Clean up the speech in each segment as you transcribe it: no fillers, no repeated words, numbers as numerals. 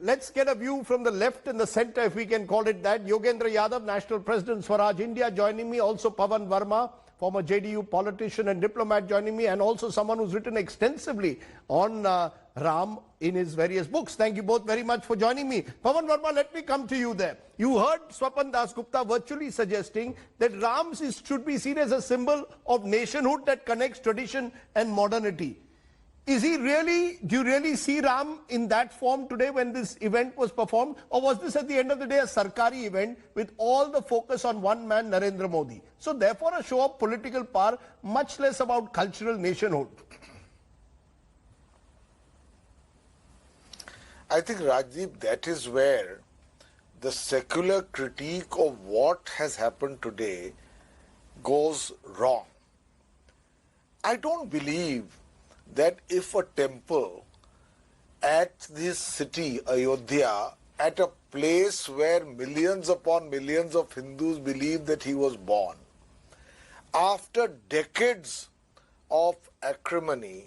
let's get a view from the left and the center, if we can call it that. Yogendra Yadav, National President, Swaraj, India, joining me. Also Pawan Varma, former JDU politician and diplomat, joining me. And also someone who's written extensively on Ram in his various books. Thank you both very much for joining me. Pawan Varma, let me come to you there. You heard Swapan Dasgupta virtually suggesting that Ram should be seen as a symbol of nationhood that connects tradition and modernity. Is he really, do you really see Ram in that form today when this event was performed? Or was this at the end of the day a Sarkari event with all the focus on one man, Narendra Modi? So therefore a show of political power, much less about cultural nationhood. I think, Rajdeep, that is where the secular critique of what has happened today goes wrong. I don't believe that if a temple at this city, Ayodhya, at a place where millions upon millions of Hindus believe that he was born, after decades of acrimony,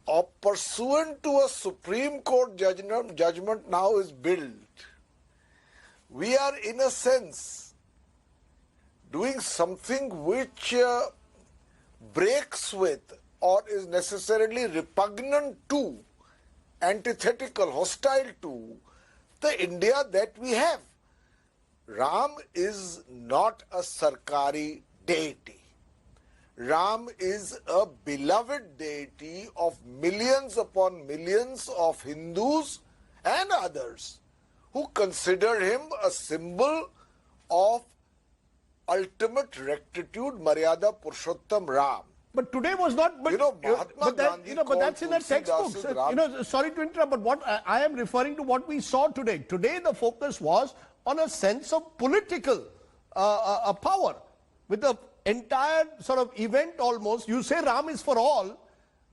or pursuant to a Supreme Court judgment now is built, we are in a sense doing something which breaks with or is necessarily repugnant to, antithetical, hostile to the India that we have. Ram is not a Sarkari deity. Ram is a beloved deity of millions upon millions of Hindus and others who consider him a symbol of ultimate rectitude, Maryada Purushottam Ram. But today was not. But, but that's in the textbooks. Sorry to interrupt, but what I am referring to what we saw today. Today the focus was on a sense of political power. With the entire sort of event almost, you say Ram is for all,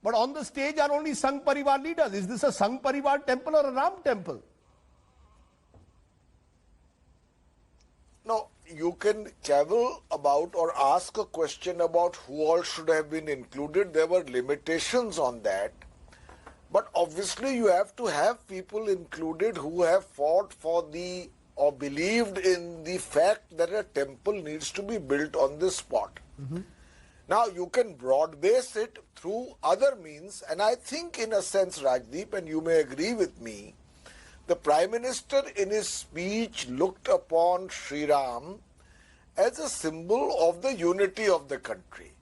but on the stage are only Sangh Parivar leaders. Is this a Sangh Parivar temple or a Ram temple? No, you can cavil about or ask a question about who all should have been included. There were limitations on that. But obviously you have to have people included who have fought for the or believed in the fact that a temple needs to be built on this spot. Now you can broad base it through other means, and I think in a sense, Rajdeep, and you may agree with me, the Prime Minister in his speech looked upon Sri Ram as a symbol of the unity of the country.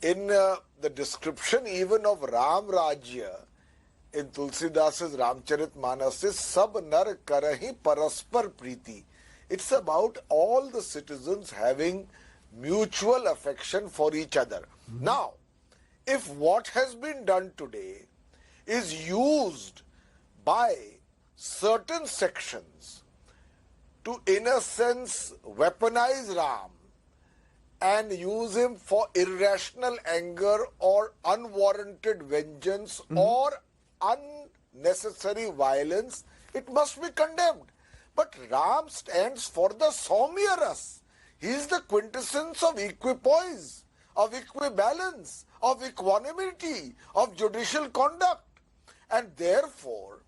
In the description even of Ram Rajya, in Tulsidas's Ramcharitmanas, is Sab Nar Karahi Paraspar Preeti. It's about all the citizens having mutual affection for each other. Now, if what has been done today is used by certain sections to, in a sense, weaponize Ram and use him for irrational anger or unwarranted vengeance or unnecessary violence, it must be condemned. But Ram stands for the Saumya Ras. He is the quintessence of equipoise, of equibalance, of equanimity, of judicial conduct. And therefore,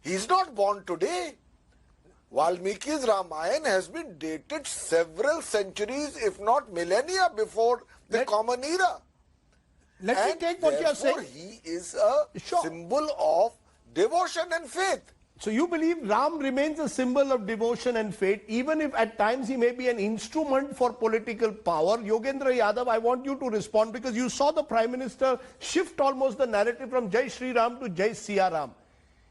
he is not born today. Valmiki's Ramayana has been dated several centuries, if not millennia, before the Common Era. Let me take what you are saying. He is a symbol of devotion and faith. So you believe Ram remains a symbol of devotion and faith, even if at times he may be an instrument for political power. Yogendra Yadav, I want you to respond, because you saw the Prime Minister shift almost the narrative from Jai Shri Ram to Jai Siya Ram.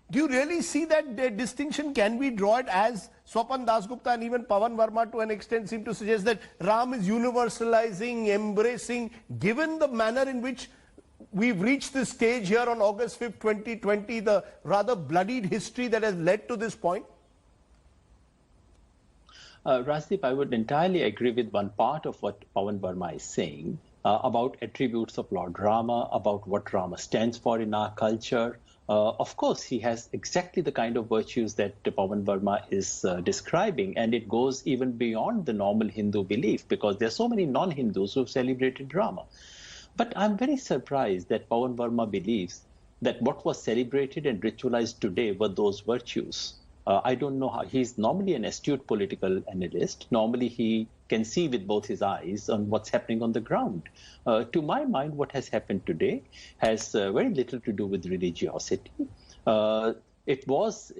Do you really see that distinction? Can we draw it as Swapan Dasgupta and even Pawan Varma to an extent seem to suggest that Ram is universalizing, embracing, given the manner in which we've reached this stage here on August 5th, 2020, the rather bloodied history that has led to this point? Rajdeep, I would entirely agree with one part of what Pawan Varma is saying about attributes of Lord Rama, about what Rama stands for in our culture. Of course, he has exactly the kind of virtues that Pawan Varma is describing, and it goes even beyond the normal Hindu belief, because there are so many non-Hindus who have celebrated Rama. But I'm very surprised that Pawan Varma believes that what was celebrated and ritualized today were those virtues. I don't know how. He's normally an astute political analyst. Normally he can see with both his eyes on what's happening on the ground. To my mind, what has happened today has very little to do with religiosity. If it was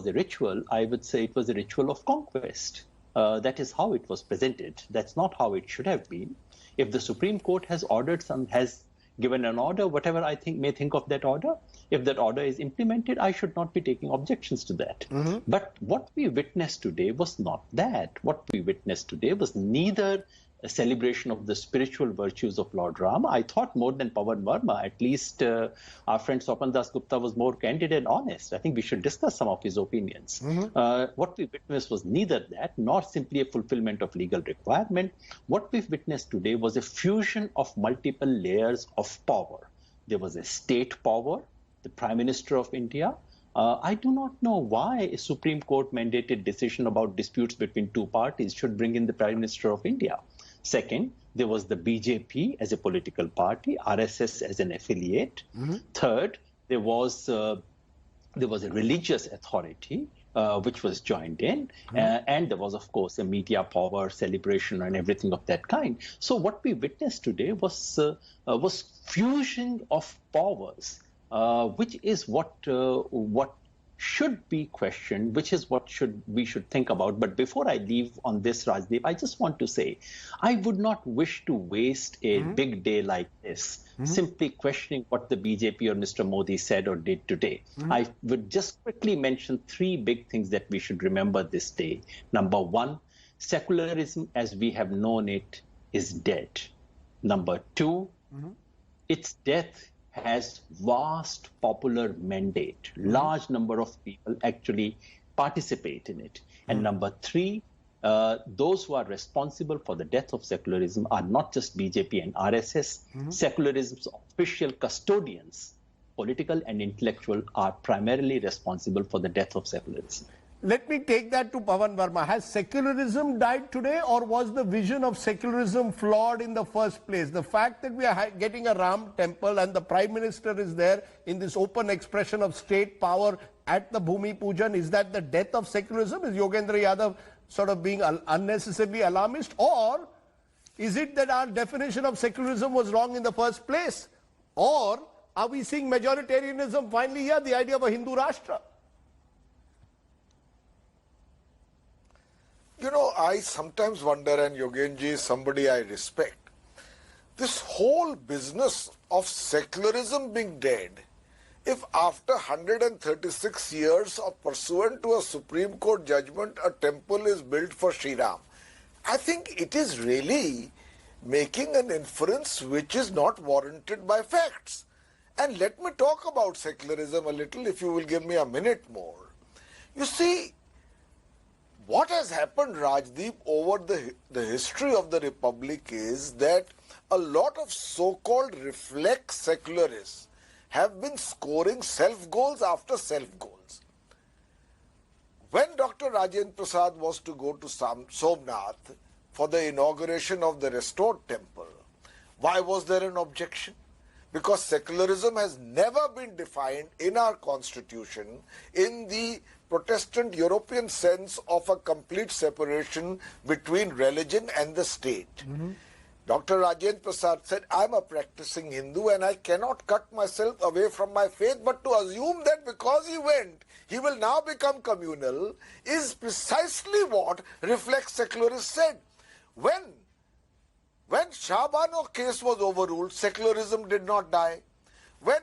a ritual, I would say it was a ritual of conquest. That is how it was presented. That's not how it should have been. If the Supreme Court has given an order, whatever I may think of that order, if that order is implemented, I should not be taking objections to that. But what we witnessed today was not that. What we witnessed today was neither a celebration of the spiritual virtues of Lord Rama. I thought more than Pawan Varma, at least our friend Swapan Das Gupta was more candid and honest. I think we should discuss some of his opinions. What we witnessed was neither that nor simply a fulfillment of legal requirement. What we've witnessed today was a fusion of multiple layers of power. There was a state power, the Prime Minister of India. I do not know why a Supreme Court mandated decision about disputes between two parties should bring in the Prime Minister of India. Second, there was the BJP as a political party, RSS as an affiliate. Third, there was a religious authority which was joined in, and there was, of course, a media power celebration and everything of that kind. So what we witnessed today was fusion of powers, which is what should be questioned, which is what we should think about. But before I leave on this, Rajdeep, I just want to say, I would not wish to waste a big day like this simply questioning what the BJP or Mr. Modi said or did today. I would just quickly mention three big things that we should remember this day. Number one, secularism as we have known it is dead. Number two, its death has vast popular mandate. Large number of people actually participate in it. And number three, those who are responsible for the death of secularism are not just BJP and RSS. Secularism's official custodians, political and intellectual, are primarily responsible for the death of secularism. Let me take that to Pawan Varma. Has secularism died today, or was the vision of secularism flawed in the first place? The fact that we are getting a Ram temple and the Prime Minister is there in this open expression of state power at the Bhumi Pujan, is that the death of secularism? Is Yogendra Yadav sort of being unnecessarily alarmist? Or is it that our definition of secularism was wrong in the first place? Or are we seeing majoritarianism finally here, the idea of a Hindu Rashtra? You know, I sometimes wonder, and Yogenji is somebody I respect, this whole business of secularism being dead, if after 136 years of pursuant to a Supreme Court judgment, a temple is built for Sri Ram, I think it is really making an inference which is not warranted by facts. And let me talk about secularism a little, if you will give me a minute more. You see, what has happened, Rajdeep, over the history of the Republic is that a lot of so-called reflex secularists have been scoring self-goals after self-goals. When Dr. Rajendra Prasad was to go to Somnath for the inauguration of the restored temple, why was there an objection? Because secularism has never been defined in our constitution in the Protestant European sense of a complete separation between religion and the state. Dr. Rajendra Prasad said, I'm a practicing Hindu and I cannot cut myself away from my faith, but to assume that because he went, he will now become communal is precisely what reflex secularists said. When Shah Bano case was overruled, secularism did not die. When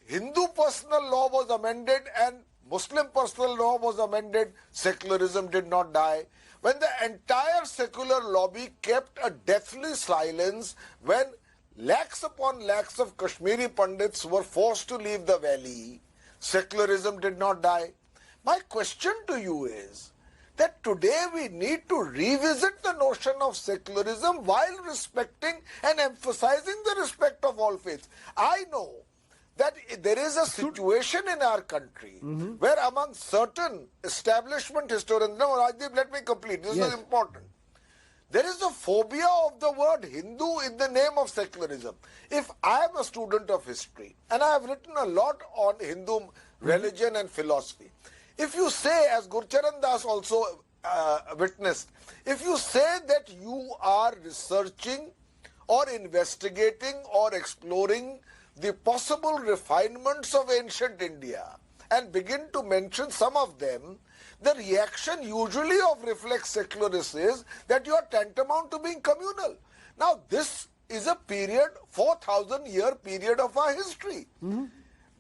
Hindu personal law was amended and Muslim personal law was amended, secularism did not die. When the entire secular lobby kept a deathly silence, when lakhs upon lakhs of Kashmiri Pandits were forced to leave the valley, secularism did not die. My question to you is that today we need to revisit the notion of secularism while respecting and emphasizing the respect of all faiths. I know that there is a situation in our country where among certain establishment historians, no, Rajdeep, let me complete, this is important. There is a phobia of the word Hindu in the name of secularism. If I am a student of history and I have written a lot on Hindu religion and philosophy, if you say, as Gurcharan Das also witnessed, if you say that you are researching or investigating or exploring the possible refinements of ancient India and begin to mention some of them, the reaction usually of reflex secularists is that you are tantamount to being communal. Now this is a period, 4,000-year period of our history.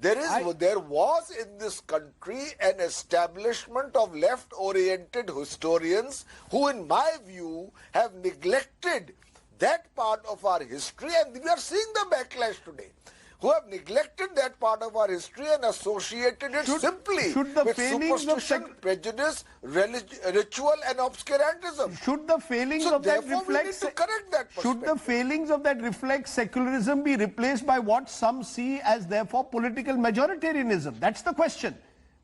There was in this country an establishment of left-oriented historians who, in my view, have neglected that part of our history, and we are seeing the backlash today, who have neglected that part of our history and associated it simply with superstition, prejudice, ritual and obscurantism. Should the failings of that reflex, should the failings of that reflex secularism be replaced by what some see as therefore political majoritarianism? That's the question.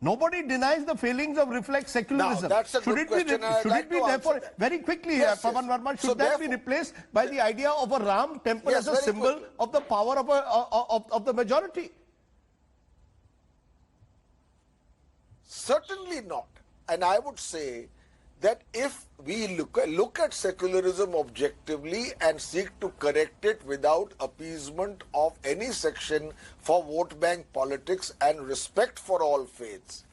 Nobody denies the failings of reflex secularism. Now, that's a good question. Should it be therefore, very quickly here, Pawan Varma, should that be replaced by the idea of a Ram temple as a symbol of the power of the majority? Certainly not. And I would say that if we look at secularism objectively and seek to correct it without appeasement of any section for vote bank politics and respect for all faiths,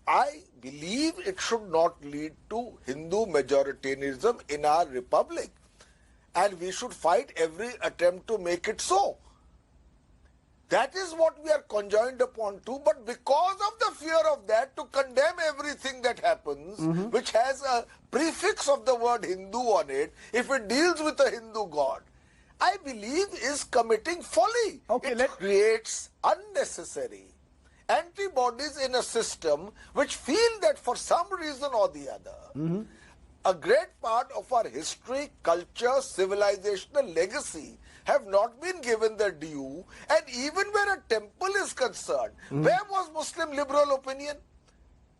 I believe it should not lead to Hindu majoritarianism in our republic. And we should fight every attempt to make it so. That is what we are conjoined upon to, but because of the fear of that, to condemn everything that happens, which has a prefix of the word Hindu on it, if it deals with a Hindu god, I believe is committing folly. It creates unnecessary antibodies in a system which feel that for some reason or the other, a great part of our history, culture, civilizational legacy have not been given their due, and even where a temple is concerned, where was Muslim liberal opinion?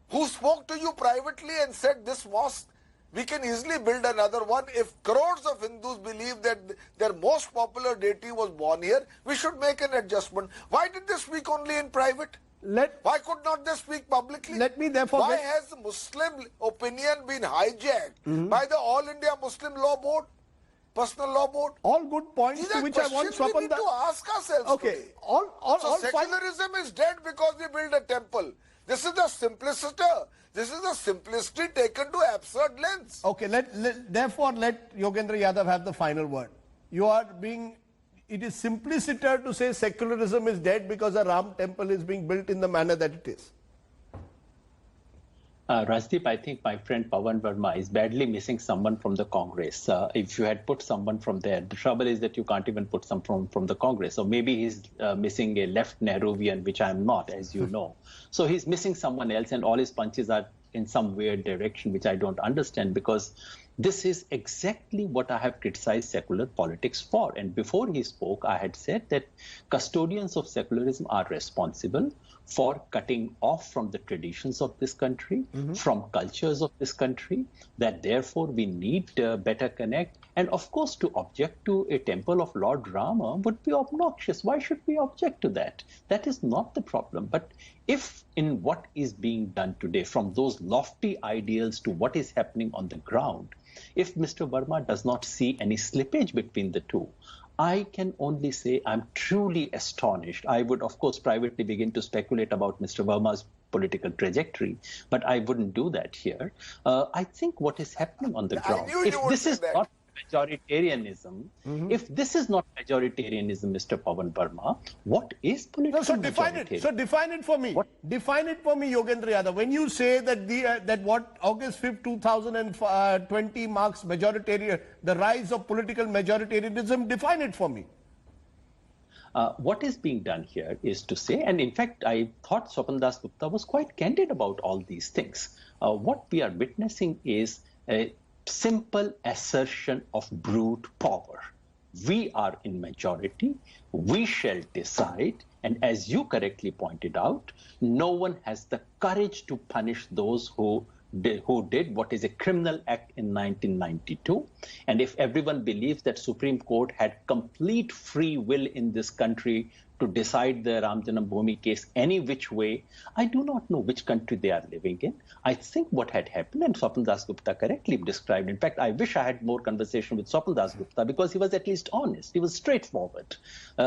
Who spoke to you privately and said this mosque, we can easily build another one. If crores of Hindus believe that their most popular deity was born here, we should make an adjustment. Why did they speak only in private? Why could not they speak publicly? Why has Muslim opinion been hijacked by the All India Muslim Law Board? Personal law board? All good points to which I want Swapan. We need to ask ourselves today. So secularism is dead because we build a temple. This is the simplicity. This is the simplicity taken to absurd lengths. Okay, therefore let Yogendra Yadav have the final word. It is simpliciter to say secularism is dead because a Ram temple is being built in the manner that it is. Rajdeep, I think my friend Pawan Varma is badly missing someone from the Congress. If you had put someone from there, the trouble is that you can't even put someone from the Congress. So maybe he's missing a left Nehruvian, which I'm not, as you know. So he's missing someone else, and all his punches are in some weird direction, which I don't understand, because this is exactly what I have criticized secular politics for. And before he spoke, I had said that custodians of secularism are responsible for cutting off from the traditions of this country, from cultures of this country, that therefore we need better connect. And of course, to object to a temple of Lord Rama would be obnoxious. Why should we object to that? That is not the problem. But if in what is being done today, from those lofty ideals to what is happening on the ground, if Mr. Varma does not see any slippage between the two, I can only say I'm truly astonished. I would, of course, privately begin to speculate about Mr. Varma's political trajectory, but I wouldn't do that here. I think what is happening on the ground, if this is not majoritarianism, if this is not majoritarianism, Mr. Pawan Varma, what is political majoritarianism? So define it for me. Define it for me, Yogendra Yadav. When you say that that what August 5th, 2020 marks the rise of political majoritarianism, define it for me. What is being done here is to say, and in fact, I thought Swapan Das Gupta was quite candid about all these things. What we are witnessing is a simple assertion of brute power. We are in majority, we shall decide, and as you correctly pointed out, no one has the courage to punish those who who did what is a criminal act in 1992. And if everyone believes that Supreme Court had complete free will in this country to decide the Ram Janam Bhoomi case any which way, I do not know which country they are living in. I think what had happened, and Swapnil Das Gupta correctly described, in fact, I wish I had more conversation with Swapnil Das Gupta because he was at least honest. He was straightforward.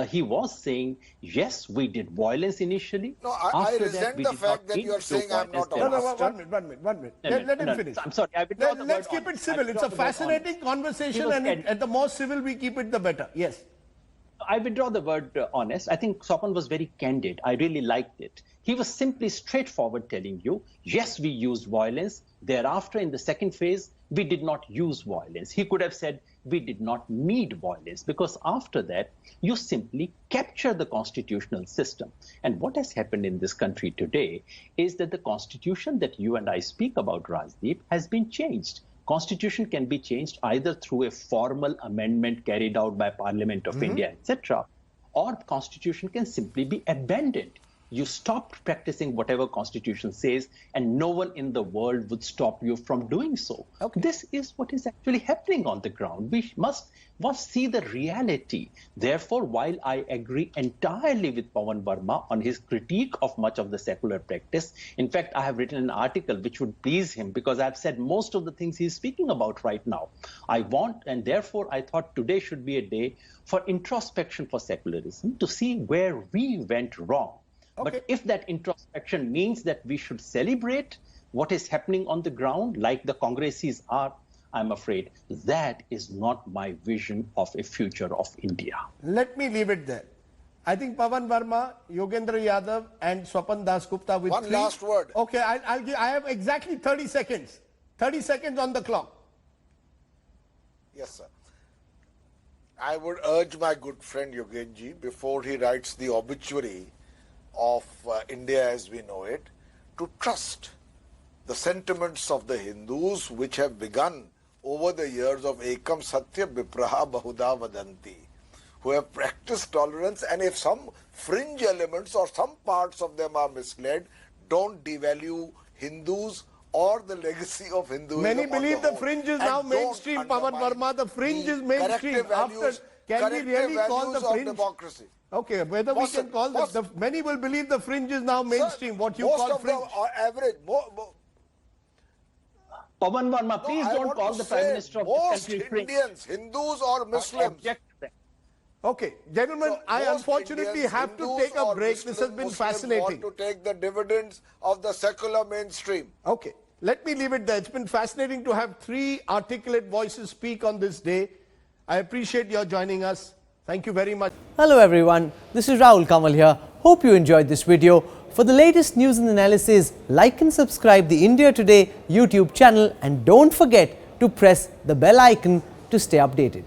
He was saying, yes, we did violence initially. No, I resent the fact that you are saying I'm not honest. No, one minute. Let him finish. I'm sorry, I withdraw the word Let's keep it honest. civil. It's a fascinating conversation, and the more civil we keep it, the better. Yes. I withdraw the word honest. I think Swapan was very candid. I really liked it. He was simply straightforward telling you, yes, we used violence. Thereafter, in the second phase, we did not use violence. He could have said, we did not need violence, because after that, you simply capture the constitutional system. And what has happened in this country today is that the constitution that you and I speak about, Rajdeep, has been changed. Constitution can be changed either through a formal amendment carried out by Parliament of India, etc., or Constitution can simply be abandoned. You stopped practicing whatever Constitution says, and no one in the world would stop you from doing so. Okay. This is what is actually happening on the ground. We must see the reality. Therefore, while I agree entirely with Pawan Varma on his critique of much of the secular practice, in fact, I have written an article which would please him because I've said most of the things he's speaking about right now. And therefore, I thought today should be a day for introspection for secularism to see where we went wrong. Okay. But if that introspection means that we should celebrate what is happening on the ground, like the Congresses are, I'm afraid that is not my vision of a future of India. Let me leave it there. I think Pawan Varma, Yogendra Yadav, and Swapan Das Gupta with One last word. Okay, I have exactly 30 seconds. 30 seconds on the clock. Yes, sir. I would urge my good friend Yogenji, before he writes the obituary of India as we know it, to trust the sentiments of the Hindus which have begun over the years of Ekam Satya Vipraha Bahuda Vadanti, who have practiced tolerance, and if some fringe elements or some parts of them are misled, don't devalue Hindus or the legacy of Hinduism. Many believe the whole. fringe is And now don't mainstream, Pawan undermine Varma. The fringe is the mainstream. corrective values, Can we really call the of fringe? democracy. Okay, whether we can call many will believe the fringe is now mainstream. Sir, What you most call of fringe? them are average. Pawan Varma, please don't call the Prime Minister of this country fringe. Indians, Hindus or Muslims. Object to that. Okay, gentlemen, So I most unfortunately Indians, have to Hindus take a or break. This has been Muslims fascinating. want to take the dividends of the secular mainstream. Okay, let me leave it there. It's been fascinating to have three articulate voices speak on this day. I appreciate your joining us. Thank you very much. Hello everyone, this is Rahul Kamal here. Hope you enjoyed this video. For the latest news and analysis, like and subscribe the India Today YouTube channel, and don't forget to press the bell icon to stay updated.